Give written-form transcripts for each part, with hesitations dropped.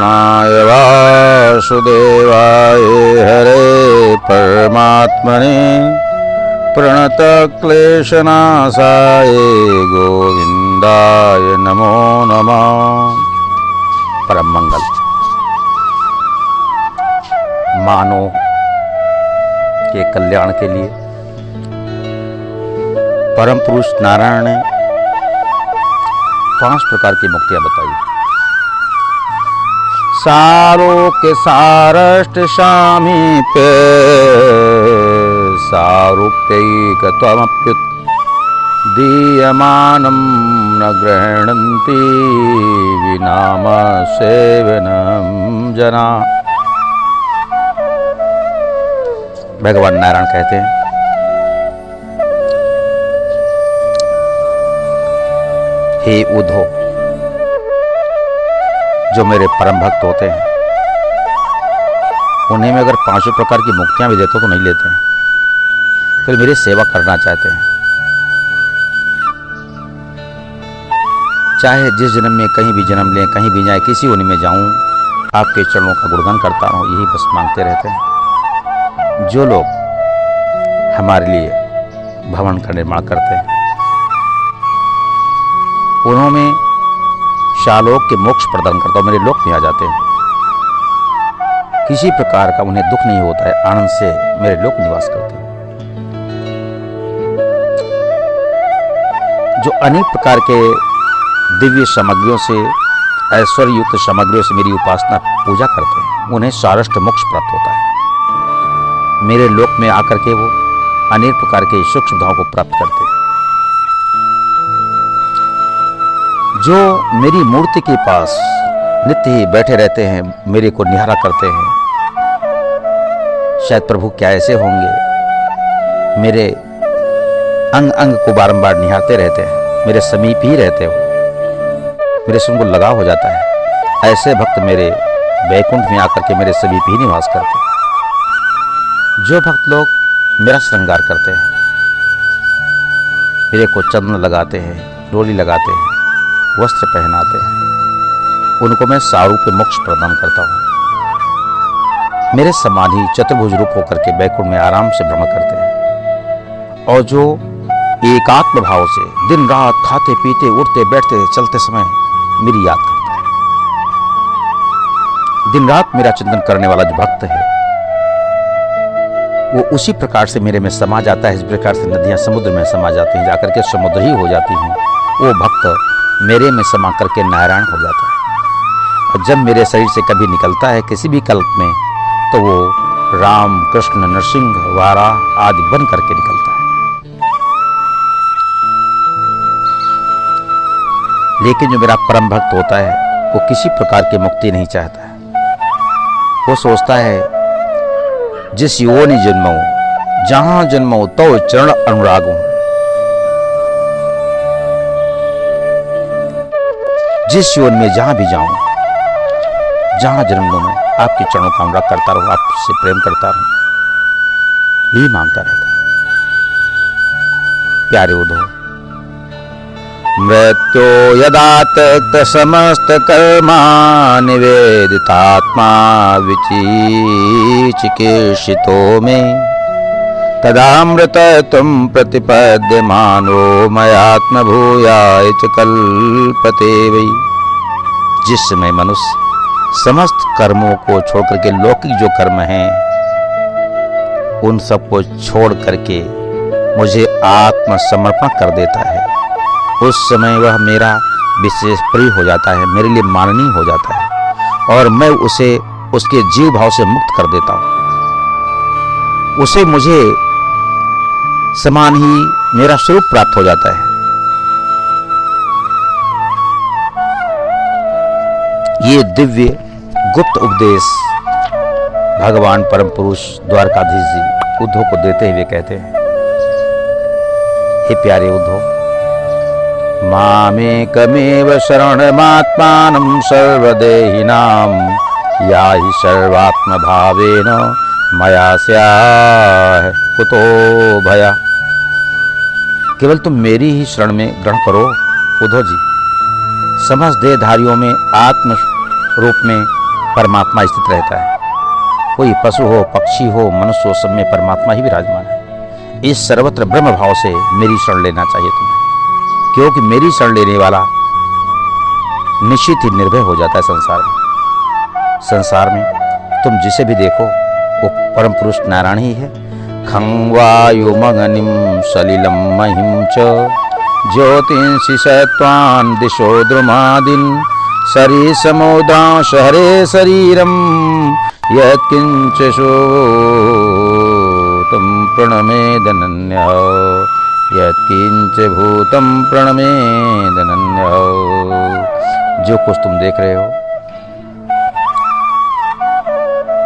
कृष्णाय वासुदेवाय हरे परमात्मने प्रणतक्लेशनाशाय गोविंदाय नमो नमः। परम मंगल। मानव के कल्याण के लिए परम पुरुष नारायण ने 5 प्रकार की मुक्तियां बताई। सारोक्य सारष्ट सामीप्य सारूप्यैकत्वमप्युत दीयमानं न गृह्णन्ति विनाम सेवनं जना। भगवान नारायण कहते हैं, हे उद्धव, जो मेरे परम भक्त होते हैं उन्हें मैं अगर 5 प्रकार की मुक्तियां भी देता तो नहीं लेते हैं, फिर मेरी सेवा करना चाहते हैं। चाहे जिस जन्म में कहीं भी जन्म लें, कहीं भी जाए, किसी योनि में जाऊं, आपके चरणों का गुणगान करता रहूं, यही बस मांगते रहते हैं। जो लोग हमारे लिए भवन का निर्माण करते हैं उन्होंने शालोक के मोक्ष प्रदान करता हूं, मेरे लोक में आ जाते हैं। किसी प्रकार का उन्हें दुख नहीं होता है, आनंद से मेरे लोक निवास करते हैं। जो अनेक प्रकार के दिव्य सामग्रियों से, ऐश्वर्य युक्त सामग्रियों से मेरी उपासना पूजा करते हैं, उन्हें सारष्ट मोक्ष प्राप्त होता है। मेरे लोक में आकर के वो अनेक प्रकार के सुख सुविधाओं को प्राप्त करते हैं। जो मेरी मूर्ति के पास नित्य ही बैठे रहते हैं, मेरे को निहारा करते हैं, शायद प्रभु क्या ऐसे होंगे, मेरे अंग अंग को बारंबार निहारते रहते हैं, मेरे समीप ही रहते हो, मेरे से उनको लगाव हो जाता है। ऐसे भक्त मेरे वैकुंठ में आकर के मेरे समीप ही निवास करते हैं। जो भक्त लोग मेरा श्रृंगार करते हैं, मेरे को चंदन लगाते हैं, डोली लगाते हैं, वस्त्र पहनाते हैं, उनको मैं सारूप्य मोक्ष प्रदान करता हूँ। मेरे समान ही चतुर्भुज रूप होकर के वैकुंठ में आराम से भ्रमण करते हैं। और जो एकात्म भाव से दिन रात खाते पीते उठते बैठते चलते समय मेरी याद करता है, दिन रात मेरा चिंतन करने वाला जो भक्त है वो उसी प्रकार से मेरे में समा जाता है। इस प्रकार से नदियां समुद्र में समा जाती हैं, जाकर के समुद्र ही हो जाती हैं। वो भक्त मेरे में समा करके नारायण हो जाता है। और जब मेरे शरीर से कभी निकलता है किसी भी कल्प में, तो वो राम, कृष्ण, नरसिंह, वाराह आदि बन करके निकलता है। लेकिन जो मेरा परम भक्त होता है वो किसी प्रकार की मुक्ति नहीं चाहता है। वो सोचता है, जिस योनि जन्मो जहां जन्मो तो चरण अनुरागो, जिस योनि में जहां भी जाऊं, जहां जन्म लूं, मैं आपके चरणों का अनुराग करता रहूं, आपसे प्रेम करता रहूं, यही मांगता रहता है। प्यारे उद्धव, मृत्यो यदा त्यक्त समस्त कर्मा निवेदितात्मा विचिकित्सितो में तदामृत तुम प्रतिपद्यमानो मयात्म भूयाय च कल्पते वै। जिस समय मनुष्य समस्त कर्मों को छोड़ करके, लौकिक जो कर्म हैं उन सबको छोड़ करके मुझे आत्मसमर्पण कर देता है, उस समय वह मेरा विशेष प्रिय हो जाता है, मेरे लिए माननीय हो जाता है, और मैं उसे उसके जीव भाव से मुक्त कर देता हूं। उसे मुझे समान ही मेरा स्वरूप प्राप्त हो जाता है। ये दिव्य गुप्त उपदेश भगवान परम पुरुष द्वारकाधीश जी उद्धव को देते हुए कहते हैं, हे प्यारे उद्धव, मामेकमेव शरणमात्मानं सर्वदेहिनां याहि सर्वात्म भावेन मया स्याह कुतो भया। केवल तुम मेरी ही शरण में ग्रहण करो उद्धव जी। समस्त देहधारियों में आत्म रूप में परमात्मा स्थित रहता है। कोई पशु हो, पक्षी हो, मनुष्य हो, सब में परमात्मा ही विराजमान है। इस सर्वत्र ब्रह्म भाव से मेरी शरण लेना चाहिए तुम्हें, क्योंकि मेरी शरण लेने वाला निश्चित ही निर्भय हो जाता है संसार में। संसार में तुम जिसे भी देखो वो परम पुरुष नारायण ही है। खंवायुमगनिम सलिलम महिम च ज्योतिंषि सत्वान् दिशो द्रुमादिन शरी समोदांश हरे शरीरम यत्किंच शोतं प्रणमेदनन्य यत्किंच भूतं प्रणमेदनन्य। जो कुछ तुम देख रहे हो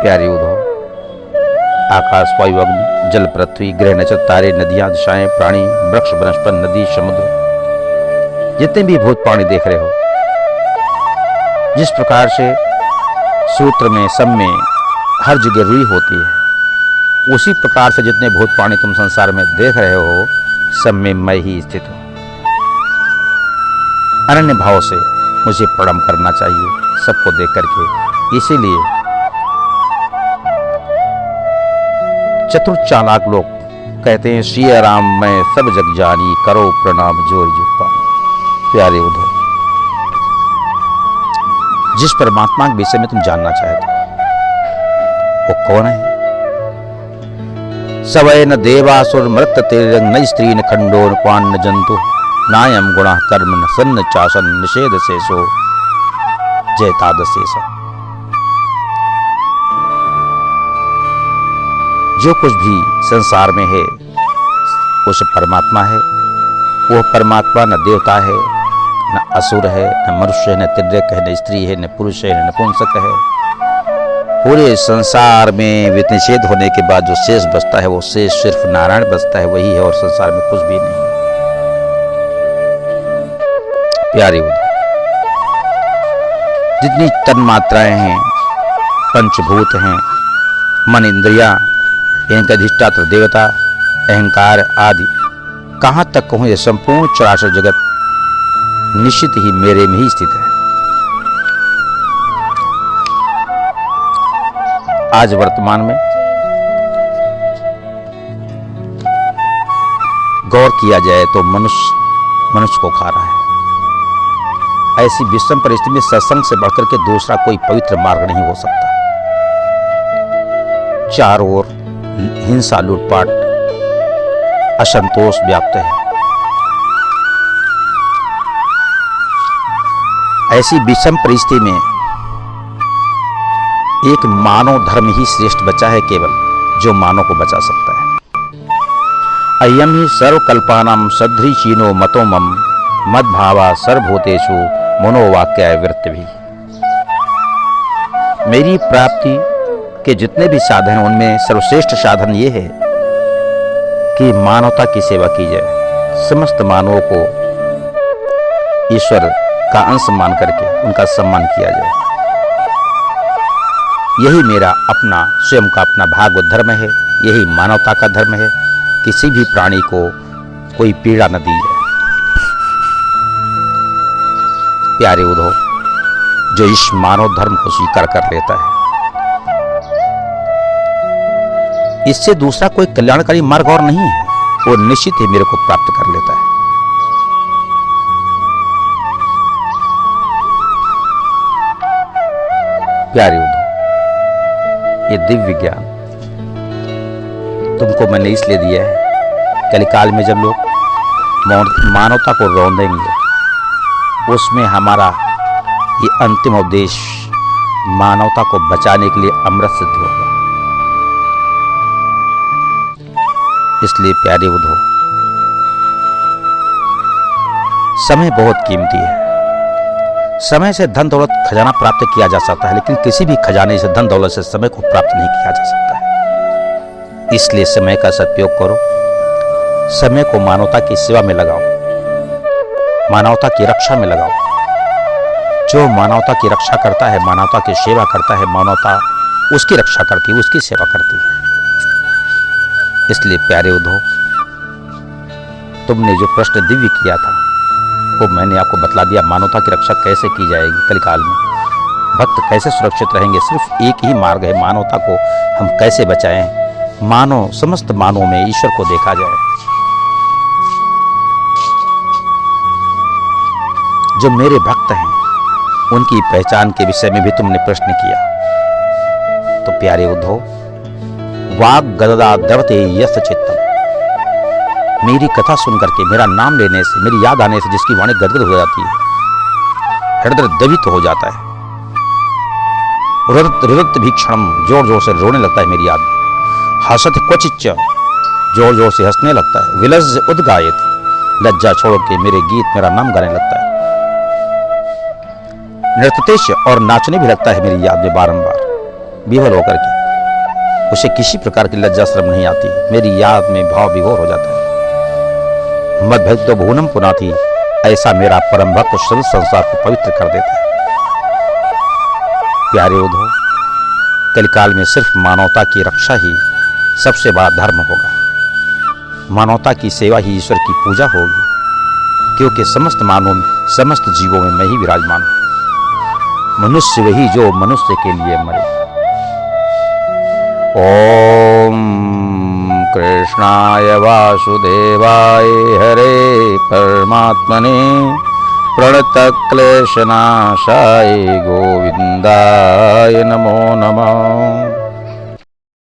प्यारे उद्धव, आकाश, वायु, अग्नि, जल, पृथ्वी, ग्रह, नक्षत्र, तारे, नदियां, दिशाएं, प्राणी, वृक्ष, वनस्पति, नदी, समुद्र, जितने भी भूत प्राणी देख रहे हो, जिस प्रकार से सूत्र में, सब में, हर जगह रुई होती है, उसी प्रकार से जितने भूत प्राणी तुम संसार में देख रहे हो, सब में मैं ही स्थित हूं। अनन्य भाव से मुझे प्रणाम करना चाहिए सबको देख करके। इसीलिए चतुर चालाक लोग कहते हैं, सिया राम मैं सब जग जानी, करो प्रणाम जोर जुग पानी। प्यारे उद्धव, जिस परमात्मा के विषय में तुम जानना चाहते हो वो कौन है? सवै न देवासुर मृत तेरंग न स्त्री न खंडो न पान न जंतु नायम गुणा कर्म न सन्न चासन निषेध शेषो जयताद शेष। जो कुछ भी संसार में है उस परमात्मा है। वो परमात्मा न देवता है, न असुर है, न मनुष्य है, न तिर्यक है, न स्त्री है, न पुरुष है, न नपुंसक है। पूरे संसार में निषेध होने के बाद जो शेष बचता है वो शेष सिर्फ नारायण बचता है, वही है, और संसार में कुछ भी नहीं। प्यारे उद्धव, जितनी तन्मात्राएं हैं, पंचभूत हैं, मन, इंद्रिया, इनका अधिष्ठात्र देवता, अहंकार आदि, कहां तक कहूं, यह संपूर्ण चराचर जगत निश्चित ही मेरे में ही स्थित है। आज वर्तमान में गौर किया जाए तो मनुष्य को खा रहा है। ऐसी विषम परिस्थिति में सत्संग से बढ़कर के दूसरा कोई पवित्र मार्ग नहीं हो सकता। चारों ओर हिंसा, लूटपाट, असंतोष व्याप्त है। ऐसी विषम परिस्थिति में एक मानव धर्म ही श्रेष्ठ बचा है, केवल जो मानव को बचा सकता है। अयम ही सर्वकल्पानां सदृशीनो मतो मम मद्भावा सर्वभूतेषु मनोवाक्य वृत्ति भी। मेरी प्राप्ति के जितने भी साधन, उनमें सर्वश्रेष्ठ साधन ये है कि मानवता की सेवा की जाए। समस्त मानवों को ईश्वर का अंश मान करके उनका सम्मान किया जाए। यही मेरा अपना स्वयं का अपना भागवत धर्म है, यही मानवता का धर्म है। किसी भी प्राणी को कोई पीड़ा न दी जाए। प्यारे उद्धव, जो इस मानव धर्म को स्वीकार कर लेता है, इससे दूसरा कोई कल्याणकारी मार्ग और नहीं है, वो निश्चित ही मेरे को प्राप्त कर लेता है। प्यारे उद्धव, ये दिव्य ज्ञान तुमको मैंने इसलिए दिया है, कलिकाल में जब लोग मानवता को रौंदेंगे, उसमें हमारा ये अंतिम उपदेश मानवता को बचाने के लिए अमृत सिद्ध होगा। इसलिए प्यारे उद्धव, समय बहुत कीमती है। समय से धन दौलत खजाना प्राप्त किया जा सकता है, लेकिन किसी भी खजाने से, धन दौलत से समय को प्राप्त नहीं किया जा सकता है। इसलिए समय का सदुपयोग करो, समय को मानवता की सेवा में लगाओ, मानवता की रक्षा में लगाओ। जो मानवता की रक्षा करता है, मानवता की सेवा करता है, मानवता उसकी रक्षा करती है, उसकी सेवा करती है। इसलिए प्यारे उद्धव, तुमने जो प्रश्न दिव्य किया था वो मैंने आपको बतला दिया। मानवता की रक्षा कैसे की जाएगी कलिकाल में, भक्त कैसे सुरक्षित रहेंगे? सिर्फ एक ही मार्ग है, मानवता को हम कैसे बचाएं? मानव, समस्त मानवों में ईश्वर को देखा जाए। जो मेरे भक्त हैं उनकी पहचान के विषय में भी तुमने प्रश्न किया। तो प्यारे उद्धव, वाग गददा द्रवते यस्य चित्तम, मेरी कथा सुनकर के, मेरा नाम लेने से, मेरी याद आने से जिसकी वाणी गदगद हो जाती है, हृदय द्रवित हो जाता है, रुदत भीक्षणम, जोर जोर से रोने लगता है मेरी याद में, हसत क्वचिच्च, जोर जोर से हंसने लगता है, विलज उद्गायत, लज्जा छोड़ के मेरे गीत, मेरा नाम गाने लगता है, नृत्यतेश, और नाचने भी लगता है मेरी याद में बारंबार विह्वल होकर के। उसे किसी प्रकार की लज्जा शर्म नहीं आती, मेरी याद में भाव विभोर हो जाता है। मद भक्त भुवनम पुनाति, ऐसा मेरा परम भक्त सर्व संसार को पवित्र कर देता है। प्यारे उद्धव, कलिकाल में सिर्फ मानवता की रक्षा ही सबसे बड़ा धर्म होगा। मानवता की सेवा ही ईश्वर की पूजा होगी, क्योंकि समस्त मानवों में, समस्त जीवों में मैं ही विराजमान हूं। मनुष्य वही जो मनुष्य के लिए मरे। ओम कृष्णाय वासुदेवाय हरे परमात्मने प्रणतक्लेशनाशाय गोविंदाय नमो नमः।